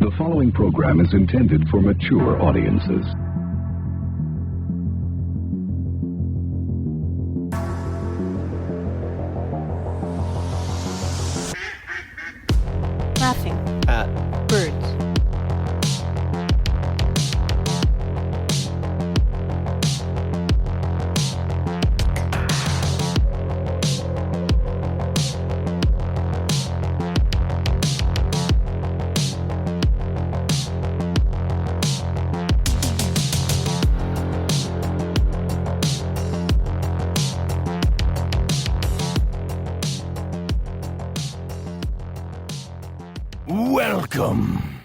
The following program is intended for mature audiences. Laughing at birds. Welcome.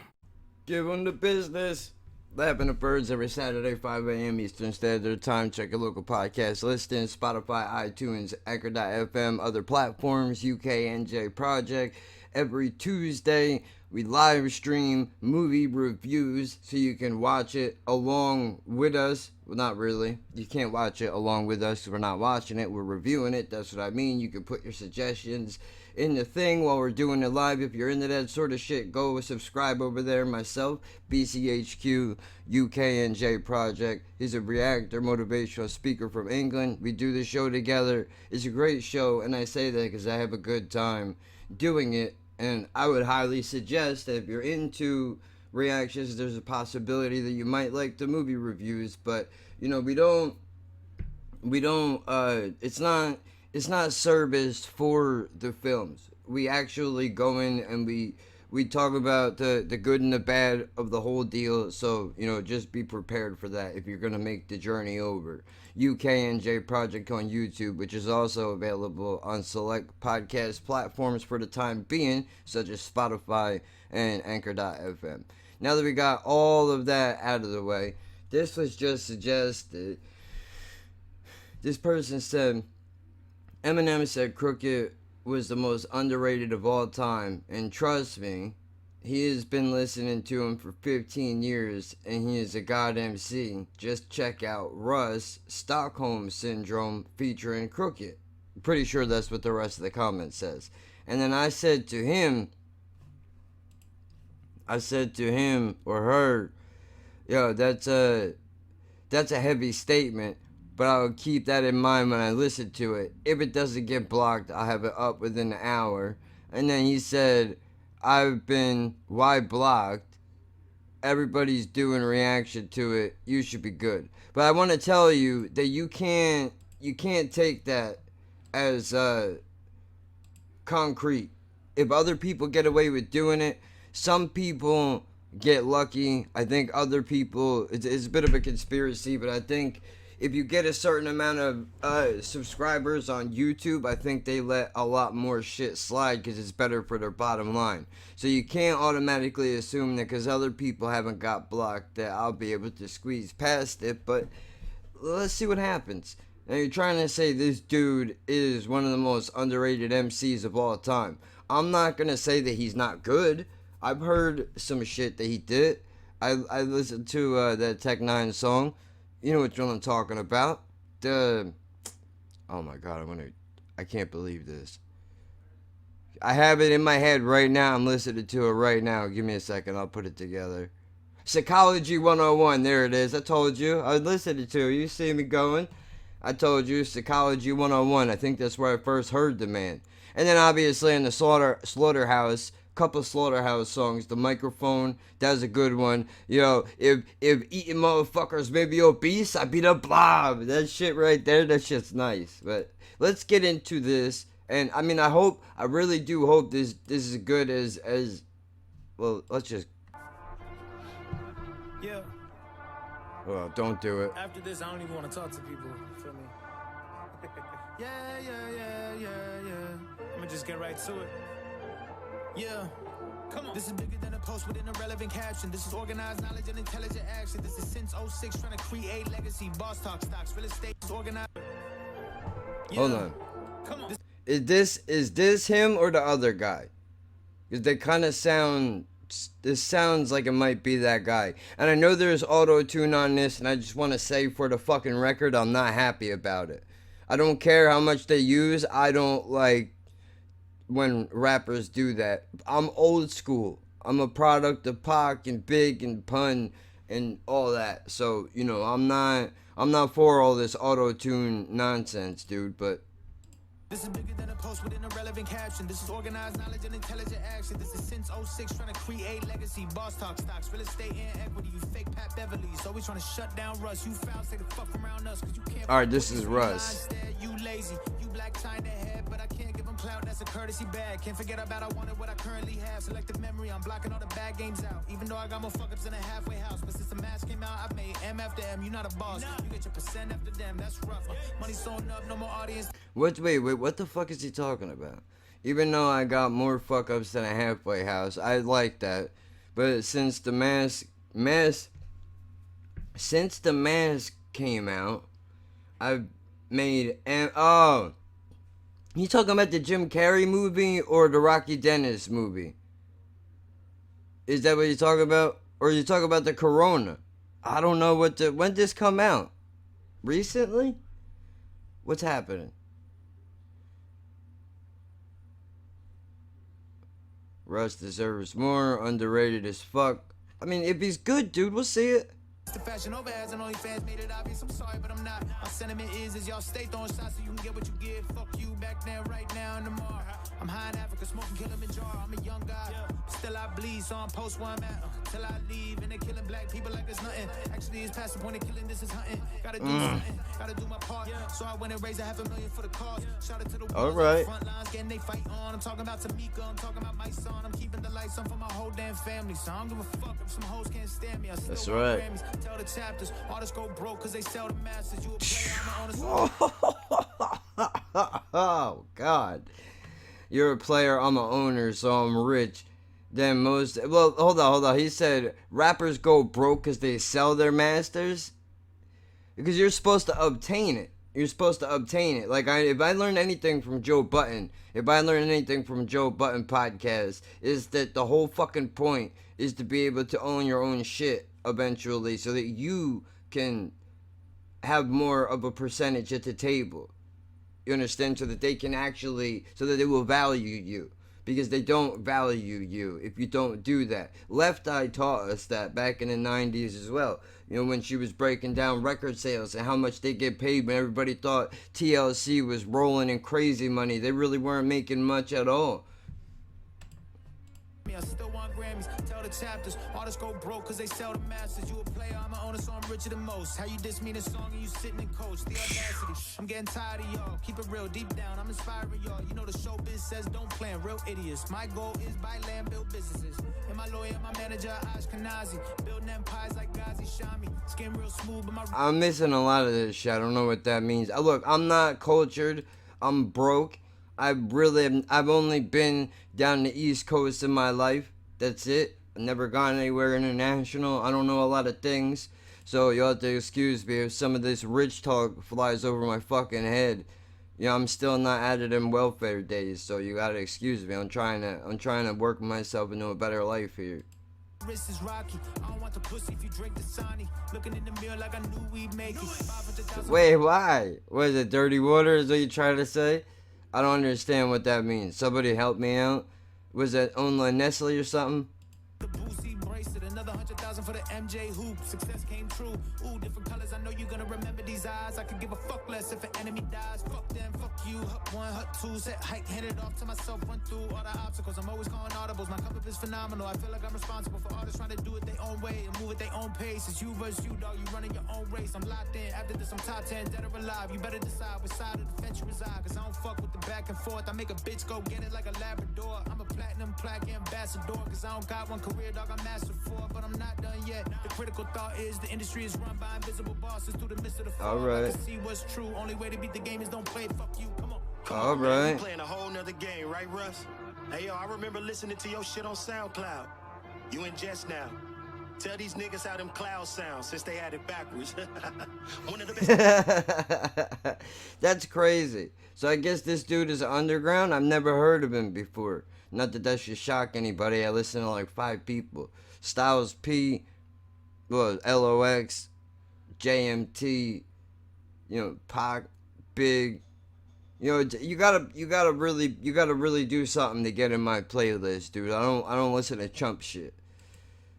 Give them the business. Laughing at Birds every Saturday, 5 a.m. Eastern Standard Time. Check your local podcast listing, Spotify, iTunes, Anchor.fm, other platforms, KXNG Project. Every Tuesday, we live stream movie reviews so you can watch it along with us. Well, not really. You can't watch it along with us because we're not watching it. We're reviewing it. That's what I mean. You can put your suggestions in the thing while we're doing it live. If you're into that sort of shit, go subscribe over there. Myself, BCHQ, KXNG Project. He's a reactor, motivational speaker from England. We do the show together. It's a great show, and I say that because I have a good time doing it. And I would highly suggest that if you're into reactions, there's a possibility that you might like the movie reviews. But you know, it's not serviced for the films. We actually go in and we talk about the good and the bad of the whole deal. So, you know, just be prepared for that if you're going to make the journey over. KXNG Project on YouTube, which is also available on select podcast platforms for the time being, such as Spotify and Anchor.fm. Now that we got all of that out of the way, this was just suggested. This person said, Eminem said Crooked was the most underrated of all time, and trust me, he has been listening to him for 15 years, and he is a god MC. Just check out Russ Stockholm Syndrome featuring Crooked. I'm pretty sure that's what the rest of the comment says. And then I said to him or her, yo, that's a heavy statement. But I'll keep that in mind when I listen to it. If it doesn't get blocked, I'll have it up within an hour. And then he said, why blocked? Everybody's doing reaction to it. You should be good. But I want to tell you that you can't take that as concrete. If other people get away with doing it, some people get lucky. I think other people, it's a bit of a conspiracy, but I think if you get a certain amount of subscribers on YouTube, I think they let a lot more shit slide because it's better for their bottom line. So you can't automatically assume that because other people haven't got blocked that I'll be able to squeeze past it. But let's see what happens. Now you're trying to say this dude is one of the most underrated MCs of all time. I'm not going to say that he's not good. I've heard some shit that he did. I listened to that Tech 9 song. You know what I'm talking about. Oh my god, I can't believe this. I have it in my head right now. I'm listening to it right now. Give me a second, I'll put it together. Psychology 101, there it is. I told you. I listened to it. You see me going. I told you, Psychology 101. I think that's where I first heard the man. And then obviously in the Slaughterhouse, couple Slaughterhouse songs. The Microphone, that's a good one. Yo, if eating motherfuckers made me obese, I'd be the blob. That shit right there, that shit's nice. But let's get into this. And I mean, I really do hope this is as good as well, let's just. Yeah. Well, don't do it. After this, I don't even want to talk to people. Feel me? Yeah. I'ma just get right to it. Yeah. Come on. This is bigger than a post with an irrelevant caption. This is organized knowledge and intelligent action. This is since 06 trying to create legacy. Boss talk stocks, real estate is organized. Yeah. Hold on. Come on. Is this him or the other guy? Because they kind of sound. This sounds like it might be that guy. And I know there's auto-tune on this, and I just want to say for the fucking record, I'm not happy about it. I don't care how much they use. I don't like when rappers do that. I'm old school. I'm a product of Pac and Big and Pun and all that. So, you know, I'm not for all this auto-tune nonsense, dude, but This is bigger than a post with an irrelevant caption. This is organized knowledge and intelligent action. This is since '06 trying to create legacy. Boss talk stocks, real estate and equity. You fake Pat Beverly's. Always trying to shut down Russ. You foul, stay the fuck around us. Cause you can't. Alright, this is Russ. You lazy. You black China head, but I can't give them clout. That's a courtesy bag. Can't forget about I wanted what I currently have. Selective memory, I'm blocking all the bad games out. Even though I got more fuck ups in a halfway house. But since the mask came out, I've made M after M. You not a boss. You get your percent after them. That's rough. Money sewn up, no more audience. wait, what the fuck is he talking about? Even though I got more fuck ups than a halfway house, I like that. But since the mask came out, I've made you talking about the Jim Carrey movie or the Rocky Dennis movie? Is that what you're talking about? Or you talking about the Corona? I don't know when did this come out? Recently? What's happening? Russ deserves more, underrated as fuck. I mean, if he's good, dude, we'll see it. The fashion over has and only fans made it obvious. I'm sorry, but I'm not. My sentiment is y'all stay throwing shots so you can get what you give. Fuck you back then, right now, and tomorrow. I'm high in Africa, smoking Kilimanjaro. I'm a young guy, still I bleed, so I'm post where I'm at. Till I leave, and they're killing black people like it's nothing. Actually, it's past the point of killing, this is hunting. Gotta do something, gotta do my part. So I went and raised $500,000 for the cause. Shout out to the all right. front lines, getting they fight on. I'm talking about Tamika, I'm talking about my son. I'm keeping the lights on for my whole damn family. So I don't give a fuck if some hoes can't stand me. I still That's want right. Grammys. Tell the chapters, artists go broke cause they sell the masters. You a player, I'm an owner. Oh, God. You're a player, I'm an owner, so I'm rich. Then most... Well, hold on. He said rappers go broke because they sell their masters? Because you're supposed to obtain it. Like, if I learned anything from Joe Button podcast, is that the whole fucking point is to be able to own your own shit eventually so that you can have more of a percentage at the table. You understand? So that they can actually, so that they will value you. Because they don't value you if you don't do that. Left Eye taught us that back in the 90s as well. You know, when she was breaking down record sales and how much they get paid when everybody thought TLC was rolling in crazy money. They really weren't making much at all. I still want Grammys. Tell the chapters, artists go broke cause they sell the masters. You a player, I'm an owner, so I'm richer than most. How you diss me in a song and you sitting in coach? The audacity. I'm getting tired of y'all. Keep it real, deep down, I'm inspiring y'all. You know the showbiz says don't plan, real idiots. My goal is buy land, build businesses. And my lawyer, my manager, Ashkenazi. Building empires like Ghazi Shami. Skin real smooth, but my... I'm missing a lot of this shit. I don't know what that means. Look, I'm not cultured. I'm broke. I've only been down the East Coast in my life. That's it. I've never gone anywhere international. I don't know a lot of things. So you'll have to excuse me if some of this rich talk flies over my fucking head. You know, I'm still not out of them welfare days, so you gotta excuse me. I'm trying to work myself into a better life here. Wrist is rocky. I don't want the pussy if you drink the Sani. Looking in the mirror like I knew we'd make it. 500,000. Wait, why? What is it, dirty water is what you trying to say? I don't understand what that means. Somebody help me out. Was that only Nestle or something? The Boosie bracelet, another 100,000 for the MJ hoop. Success came true. Ooh, different colors. I know you're gonna remember these eyes. I could give a fuck less if an enemy dies. Fuck them, fuck you. Hut one, hut two. Set height, handed off to myself. Run through all the obstacles. I'm always calling audibles. My cup up is phenomenal. I feel like I'm responsible for artists trying to do it their own way and move at their own pace. It's you versus you, dog. You running your own race. I'm locked in. After this, I'm top 10, dead or alive. You better decide which side of the fence you reside. Cause I don't fuck with the back and forth. I make a bitch go get it like a Labrador. I'm a platinum plaque ambassador. Cause I don't got one career, dog. I'm master for, but I'm not done yet. The critical thought is the industry is run by invisible bosses through the midst of the fall. All right. I can see what's true. Only way to beat the game is don't play. Fuck you. Come on. All right. You playing a whole nother game, right, Russ? Hey, yo, I remember listening to your shit on SoundCloud. You in Jets now. Tell these niggas how them clouds sound since they had it backwards. One of the best. That's crazy. So I guess this dude is underground? I've never heard of him before. Not that should shock anybody. I listen to like 5 people. Styles P, LOX, JMT, Pac, Big, You know, you gotta really do something to get in my playlist, dude. I don't listen to chump shit.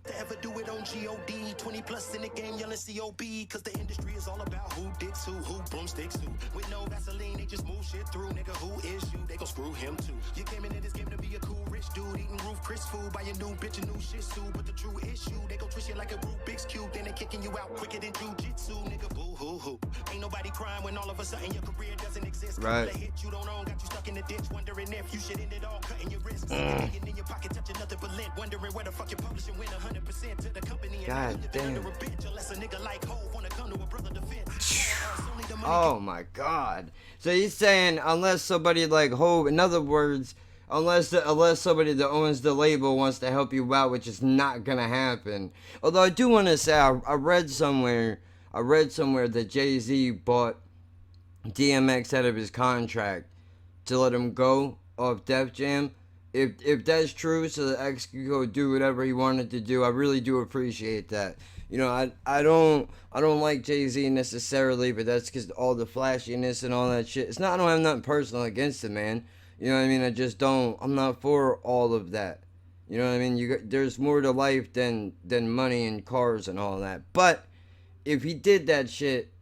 To ever do it on G-O-D 20 plus in the game yelling C-O-B Cause the industry is all about who dicks who broomsticks who With no Vaseline, they just move shit through Nigga, who is you? They gon' screw him too You came into this game to be a cool rich dude Eating roof Chris food, buy a new bitch a new shih tzu But the true issue, they gon' twist you like a Rubik's Cube Then they kicking you out quicker than jujitsu Nigga, boo-hoo-hoo Ain't nobody crying when all of a sudden your career doesn't exist Right. The hit you don't own got you stuck in the ditch Wondering if you should end it all, cutting your wrists Million in your pocket, touching nothing but lint Wondering where the fuck you're publishing win 100% to the company and God damn. under a bitch unless a nigga like Hov wanna come to a brother defense. Oh my god. So he's saying unless somebody like Hov, in other words, unless somebody that owns the label wants to help you out, which is not gonna happen. Although I do want to say I read somewhere that Jay-Z bought DMX out of his contract to let him go off Def Jam. If that's true, so the X could go do whatever he wanted to do, I really do appreciate that. You know, I don't like Jay-Z necessarily, but that's because all the flashiness and all that shit. It's not, I don't have nothing personal against the man. You know what I mean? I just don't, I'm not for all of that. You know what I mean? There's more to life than money and cars and all that. But if he did that shit,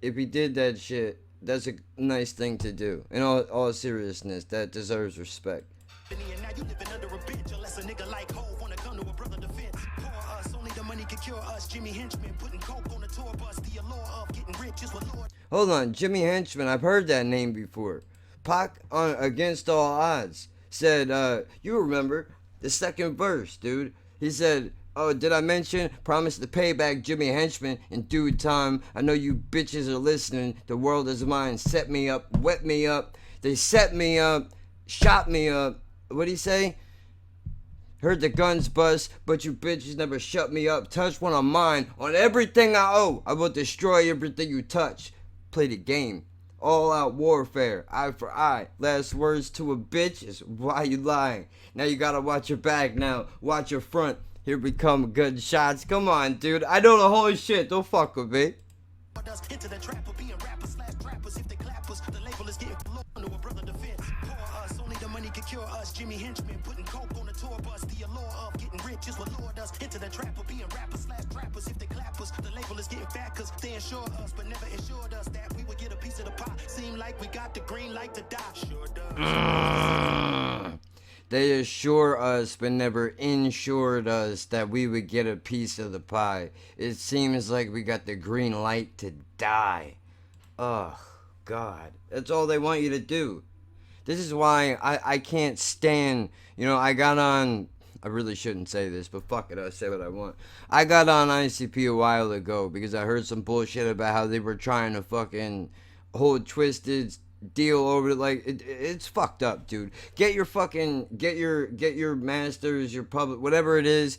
that's a nice thing to do. In all seriousness, that deserves respect. And now you living under a bitch unless a nigga like Hov wanna come to a brother defense. Pour us, only the money can cure us. Jimmy Henchman putting coke on the tour bus. The allure of getting rich is what Lord. Hold on, Jimmy Henchman, I've heard that name before. Pac on Against All Odds said, you remember the second verse, dude. He said, oh, did I mention? Promise to pay back Jimmy Henchman in due time. I know you bitches are listening. The world is mine. Set me up, wet me up. They set me up, shot me up. What'd he say? Heard the guns bust, but you bitches never shut me up. Touch one of mine. On everything I owe, I will destroy everything you touch. Play the game. All out warfare. Eye for eye. Last words to a bitch is why you lying. Now you gotta watch your back now. Watch your front. Here we come, good shots. Come on, dude. I know the whole shit. Don't fuck with me. Into the trap of being rappers slash trappers. If they clap us, the label is getting low to a brother defense. Pour us, only the money can cure us. Jimmy Henchman putting coke on the tour bus. The allure of getting rich is what lured us into the trap of being rappers slash trappers. If they clap us, the label is getting fat cause they insured us, but never insured us that we would get a piece of the pie. Seem like we got the green light to die. Sure does. They assure us, but never insured us that we would get a piece of the pie. It seems like we got the green light to die. Oh, God. That's all they want you to do. This is why I can't stand, you know, I got on, I really shouldn't say this, but fuck it, I'll say what I want. I got on ICP a while ago because I heard some bullshit about how they were trying to fucking hold Twisted's deal over it. Like it's fucked up, dude. Get your masters, your public, whatever it is.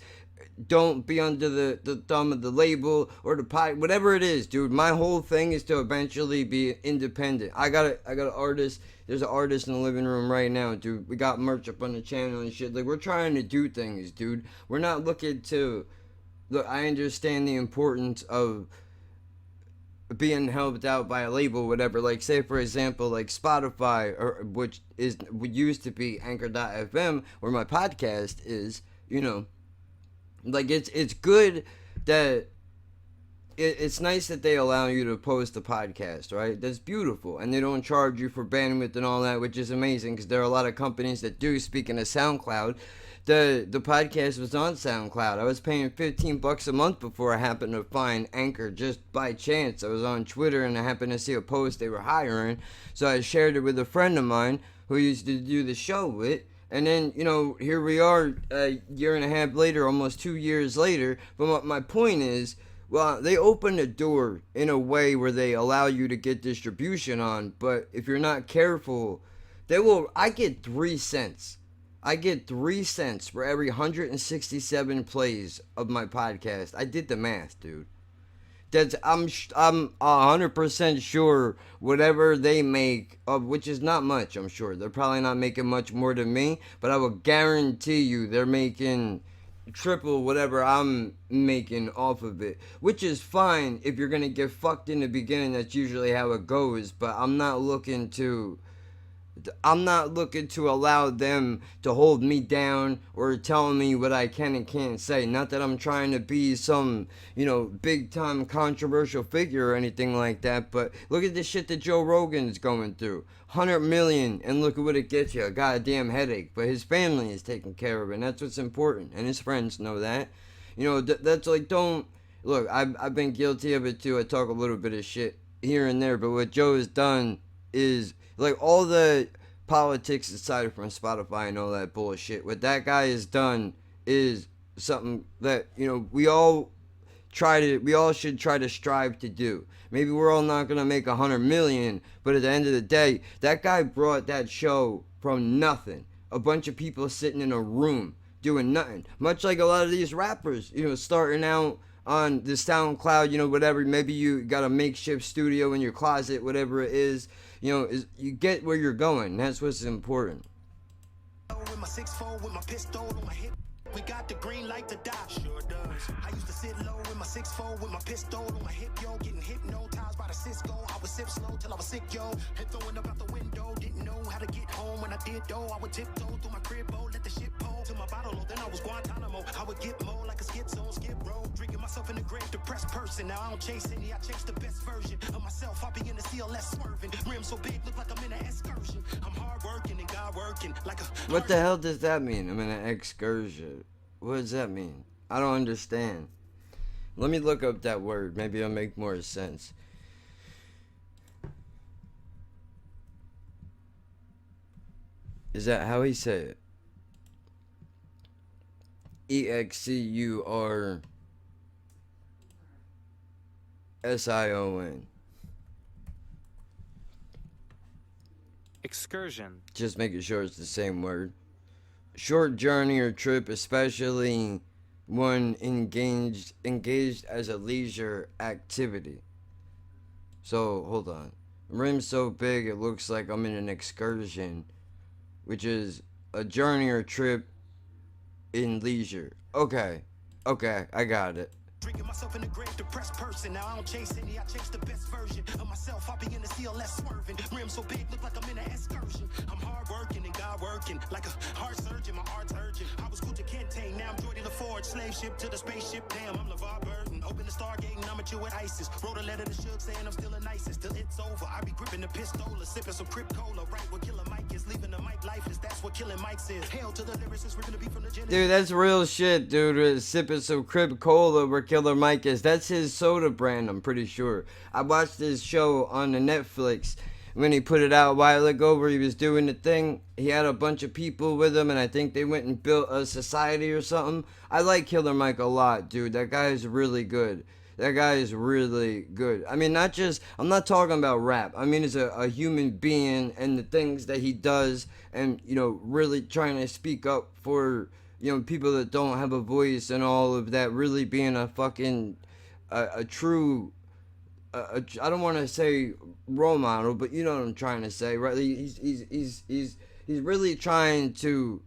Don't be under the thumb of the label or the pie, whatever it is, dude. My whole thing is to eventually be independent. I got an artist. There's an artist in the living room right now, dude. We got merch up on the channel and shit. Like we're trying to do things, dude. We're not looking to. Look, I understand the importance of being helped out by a label, whatever. Like say for example, like Spotify, or which used to be Anchor.fm, where my podcast is. You know, like it's good that it's nice that they allow you to post the podcast, right? That's beautiful, and they don't charge you for bandwidth and all that, which is amazing because there are a lot of companies that do. Speaking of SoundCloud, the podcast was on SoundCloud. I was paying $15 a month before I happened to find Anchor just by chance. I was on Twitter and I happened to see a post they were hiring, so I shared it with a friend of mine who used to do the show with. And then, you know, here we are a year and a half later, almost 2 years later. But my point is, well, they open the door in a way where they allow you to get distribution on. But if you're not careful, I get 3 cents. I get 3 cents for every 167 plays of my podcast. I did the math, dude. I'm 100% sure whatever they make, which is not much, I'm sure. They're probably not making much more than me, but I will guarantee you they're making triple whatever I'm making off of it, which is fine if you're going to get fucked in the beginning. That's usually how it goes, but I'm not looking to I'm not looking to allow them to hold me down or tell me what I can and can't say. Not that I'm trying to be some, big time controversial figure or anything like that, but look at the shit that Joe Rogan's going through. 100 million, and look at what it gets you, a goddamn headache. But his family is taken care of, and that's what's important, and his friends know that. That's like, don't, look, I've been guilty of it too. I talk a little bit of shit here and there, but what Joe has done is, like, all the politics aside from Spotify and all that bullshit, what that guy has done is something that, we all should try to strive to do. Maybe we're all not gonna make 100 million, but at the end of the day, that guy brought that show from nothing. A bunch of people sitting in a room doing nothing. Much like a lot of these rappers, starting out on the SoundCloud, whatever. Maybe you got a makeshift studio in your closet, whatever it is. You get where you're going. That's what's important. With my 6'4", with my pistol on my hip. We got the green light to die. Sure does. I used to sit low with my 6'4", with my pistol on my hip, yo. Getting hypnotized by the Cisco. I would sip slow till I was sick, yo. Head throwing up out the window. Didn't know how to get home. When I did, though, I would tiptoe through my crib, let the shit pull to my bottle, then I was Guantanamo. I would get more like a schizo on Skid Row. Drinking myself in the grave, depressed person. Now I don't chase any, I chase the best version of myself. I begin to see a less swerving. Rim so big, look like I'm in an excursion. I'm hard working and God working like a... What the hell does that mean? I'm in an excursion. What does that mean? I don't understand. Let me look up that word. Maybe it'll make more sense. Is that how he said it? EXCURSION. Excursion. Just making sure it's the same word. Short journey or trip, especially one engaged as a leisure activity. So, hold on. Rim's so big it looks like I'm in an excursion, which is a journey or trip in leisure. Okay, I got it. Drinking myself in the grave, depressed person. Now I don't chase any, I chase the best version of myself. I begin to see a less swerving. Rim so big, look like I'm in an excursion. I'm hard working and God working, like a heart surgeon, my art's urgent. I was cool to Kente, now I'm Jordy LaForge. Slave ship to the spaceship, damn, I'm LeVar Burton. Open the Stargate and I'm at you with ISIS. Wrote a letter to Suge saying I'm still the nicest. Till it's over, I be gripping the pistola, sipping some Crip Cola. Right where Killer Mike is, leaving the mic lifeless. That's what killing Mike's is. Hail to the lyricists, we're gonna be from the Genesis. Dude, that's real shit, dude. Sipping some Crip Cola where Killer Mike is. That's his soda brand, I'm pretty sure. I watched this show on the Netflix when he put it out a while ago where he was doing the thing. He had a bunch of people with him, and I think they went and built a society or something. I like Killer Mike a lot, dude. That guy is really good. That guy is really good. I mean, I'm not talking about rap. I mean, as a human being and the things that he does and, really trying to speak up for, people that don't have a voice and all of that, really being a fucking, a true, I don't want to say role model, but you know what I'm trying to say, right? He's really trying to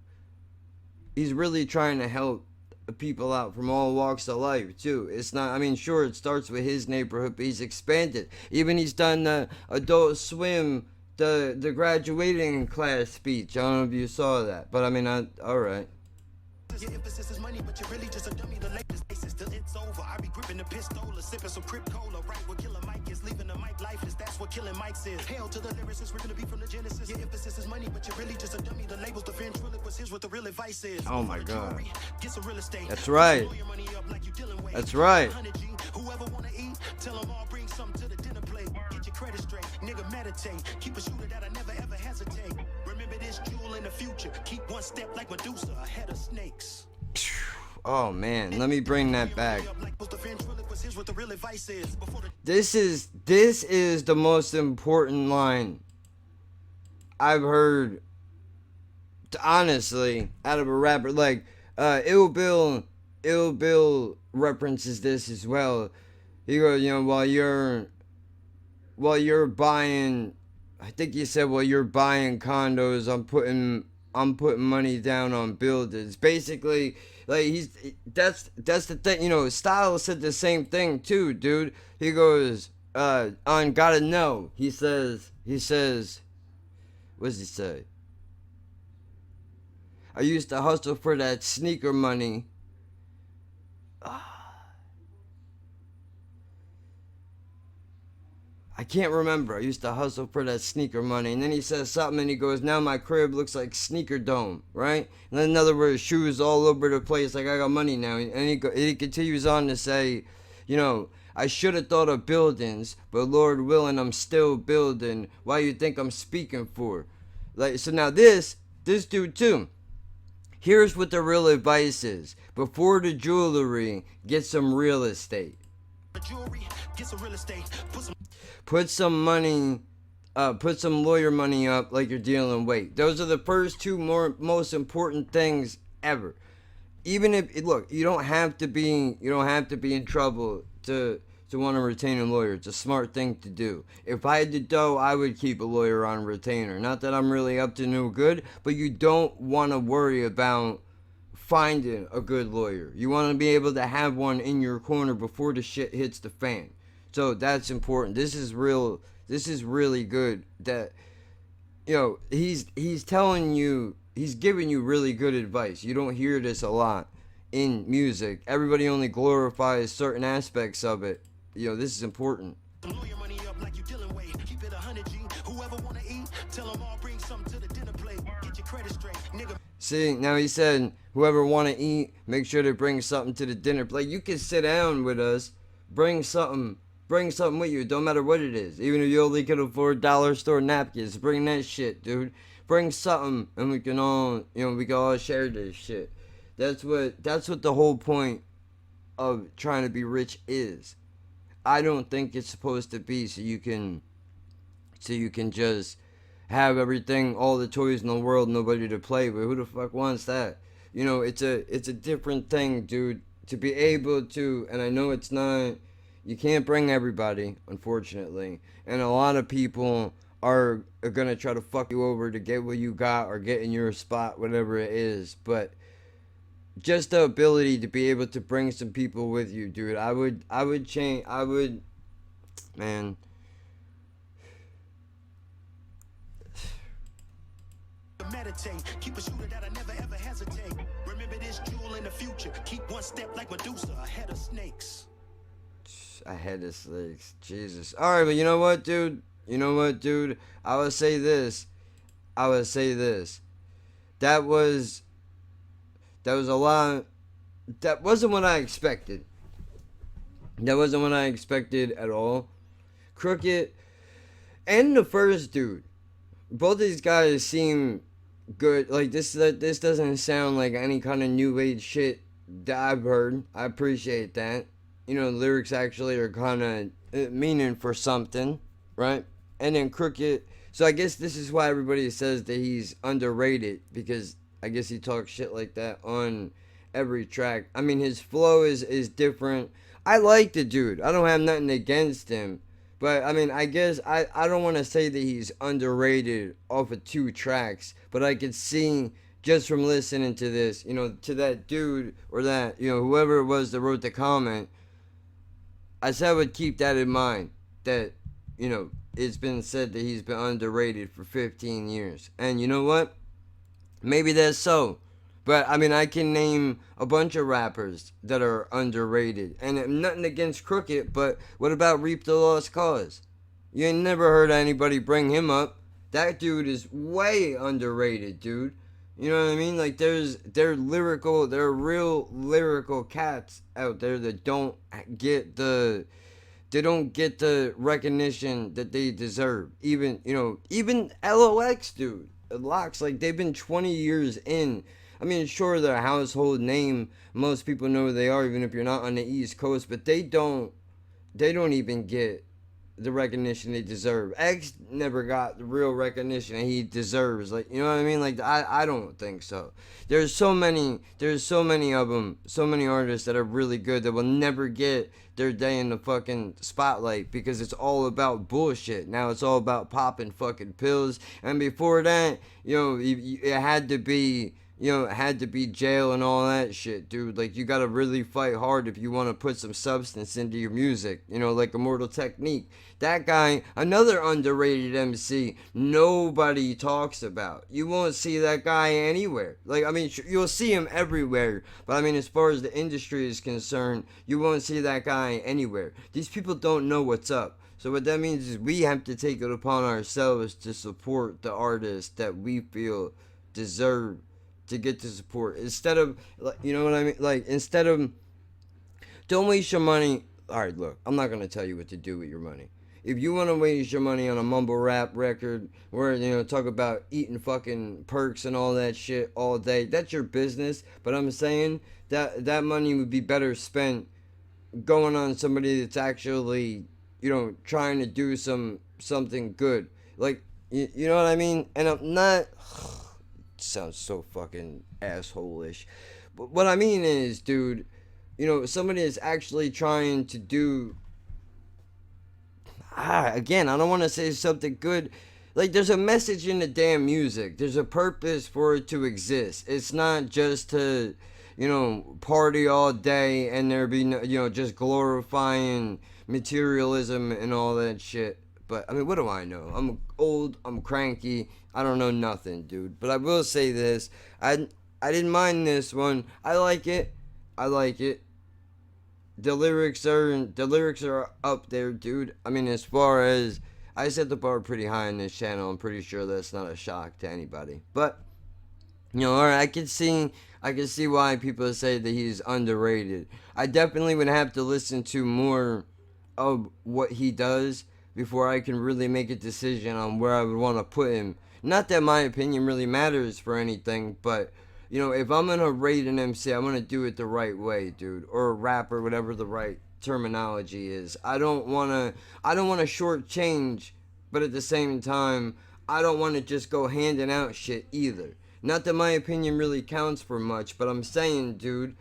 help people out from all walks of life too. It's not, I mean, sure, it starts with his neighborhood, but he's expanded. Even he's done the Adult Swim, the graduating class speech. I don't know if you saw that, but I mean, all right. Your emphasis is money, but you're really just a dummy. The latest basis till it's over. I be gripping the pistola, sipping some Crip Cola. Right where Killer Mike is, leaving the mic lifeless. That's what killing Mike's is. Hail to the lyricists, we're gonna be from the Genesis. Your emphasis is money, but you're really just a dummy. The labels, the ventriloquist, here's what the real advice is. Oh my God. Get some real estate. That's right. That's right. Whoever wanna eat, tell them all bring something to the dinner plate. Get your credit straight, nigga, meditate. Keep a shooter that I never ever hesitate. Remember this jewel in the future. Keep one step like Medusa ahead of snakes. Oh man, let me bring that back. This is the most important line I've heard, honestly, out of a rapper. Like, Ill Bill references this as well. He goes, while you're buying, I think he said, while you're buying condos, I'm putting money down on buildings. Basically, like, that's the thing. Styles said the same thing too, dude. He goes, on Gotta Know, he says, What does he say? I used to hustle for that sneaker money. I can't remember. I used to hustle for that sneaker money. And then he says something and he goes, now my crib looks like Sneaker Dome, right? And then in other words, shoes all over the place, like I got money now. And he continues on to say, you know, I should have thought of buildings, but Lord willing, I'm still building. Why you think I'm speaking for? Like, so now this dude too. Here's what the real advice is. Before the jewelry, get some real estate. Put some money, put some lawyer money up like you're dealing weight. Those are the first two most important things ever. Even if, look, you don't have to be in trouble to want to retain a lawyer. It's a smart thing to do. If I had the dough, I would keep a lawyer on retainer. Not that I'm really up to no good, but you don't want to worry about finding a good lawyer. You want to be able to have one in your corner before the shit hits the fan. So that's important. This is really good that, you know, he's telling you, he's giving you really good advice. You don't hear this a lot in music. Everybody only glorifies certain aspects of it. You know, this is important. See, now he said, whoever want to eat, make sure to bring something to the dinner plate. You can sit down with us, bring something with you, don't matter what it is. Even if you only can afford dollar store napkins, bring that shit, dude. Bring something, and we can all share this shit. That's what the whole point of trying to be rich is. I don't think it's supposed to be so you can just have everything, all the toys in the world, nobody to play with. Who the fuck wants that? You know, it's a different thing, dude. To be able to, and I know it's not, you can't bring everybody, unfortunately. And a lot of people are gonna try to fuck you over to get what you got or get in your spot, whatever it is. But just the ability to be able to bring some people with you, dude. Man. Meditate, keep a shooter that I never ever hesitate. Remember this jewel in the future. Keep one step like Medusa ahead of snakes. Ahead of snakes. Jesus. Alright, but you know what, dude? I would say this. That was a lot. That wasn't what I expected. That wasn't what I expected at all. Crooked and the first dude. Both these guys seem good. Like, this doesn't sound like any kind of new age shit that I've heard. I appreciate that. You know, lyrics actually are kind of meaning for something, right? And then Crooked. So I guess this is why everybody says that he's underrated, because I guess he talks shit like that on every track. I mean, his flow is different. I like the dude. I don't have nothing against him. But, I mean, I guess I don't want to say that he's underrated off of 2 tracks. But I could see, just from listening to this, you know, to that dude or that, you know, whoever it was that wrote the comment, I said I would keep that in mind. That, you know, it's been said that he's been underrated for 15 years. And you know what? Maybe that's so. But, I mean, I can name a bunch of rappers that are underrated. And nothing against Crooked, but what about Reap the Lost Cause? You ain't never heard anybody bring him up. That dude is way underrated, dude. You know what I mean? Like, there are real lyrical cats out there that don't get the recognition that they deserve. Even LOX, dude. Locks, like, they've been 20 years in. I mean, sure, they're a household name. Most people know who they are, even if you're not on the East Coast. But they don't even get the recognition they deserve. X never got the real recognition that he deserves. Like, you know what I mean? Like, I don't think so. There's so many of them, so many artists that are really good that will never get their day in the fucking spotlight because it's all about bullshit. Now it's all about popping fucking pills. And before that, you know, it had to be had to be jail and all that shit, dude. Like, you gotta really fight hard if you want to put some substance into your music, like Immortal Technique. That guy, another underrated MC, nobody talks about. You won't see that guy anywhere. Like, I mean, you'll see him everywhere, but I mean, as far as the industry is concerned, you won't see that guy anywhere. These people don't know what's up. So what that means is we have to take it upon ourselves to support the artists that we feel deserve to get the support. Instead of, you know what I mean? Like, instead of, don't waste your money. All right, look, I'm not going to tell you what to do with your money. If you want to waste your money on a mumble rap record where, talk about eating fucking perks and all that shit all day, that's your business. But I'm saying that money would be better spent going on somebody that's actually, trying to do something good. Like, you know what I mean? And I'm not, sounds so fucking asshole-ish. But what I mean is, dude, somebody is actually trying to do, again, I don't want to say something good. Like, there's a message in the damn music. There's a purpose for it to exist. It's not just to, party all day and there be, just glorifying materialism and all that shit. But, I mean, what do I know? I'm old, I'm cranky, I don't know nothing, dude. But I will say this, I didn't mind this one. I like it. The lyrics are up there, dude. I mean, as far as, I set the bar pretty high on this channel. I'm pretty sure that's not a shock to anybody. But, alright, I can see why people say that he's underrated. I definitely would have to listen to more of what he does before I can really make a decision on where I would want to put him. Not that my opinion really matters for anything, but, if I'm going to rate an MC, I'm going to do it the right way, dude. Or a rapper, whatever the right terminology is. I don't want to shortchange, but at the same time, I don't want to just go handing out shit either. Not that my opinion really counts for much, but I'm saying, dude,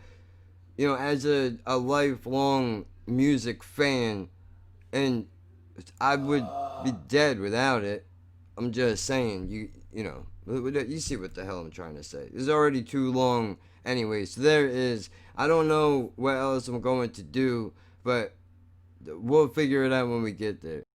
as a lifelong music fan, and I would be dead without it. I'm just saying, you see what the hell I'm trying to say. It's already too long anyway, so there is, I don't know what else I'm going to do, but we'll figure it out when we get there.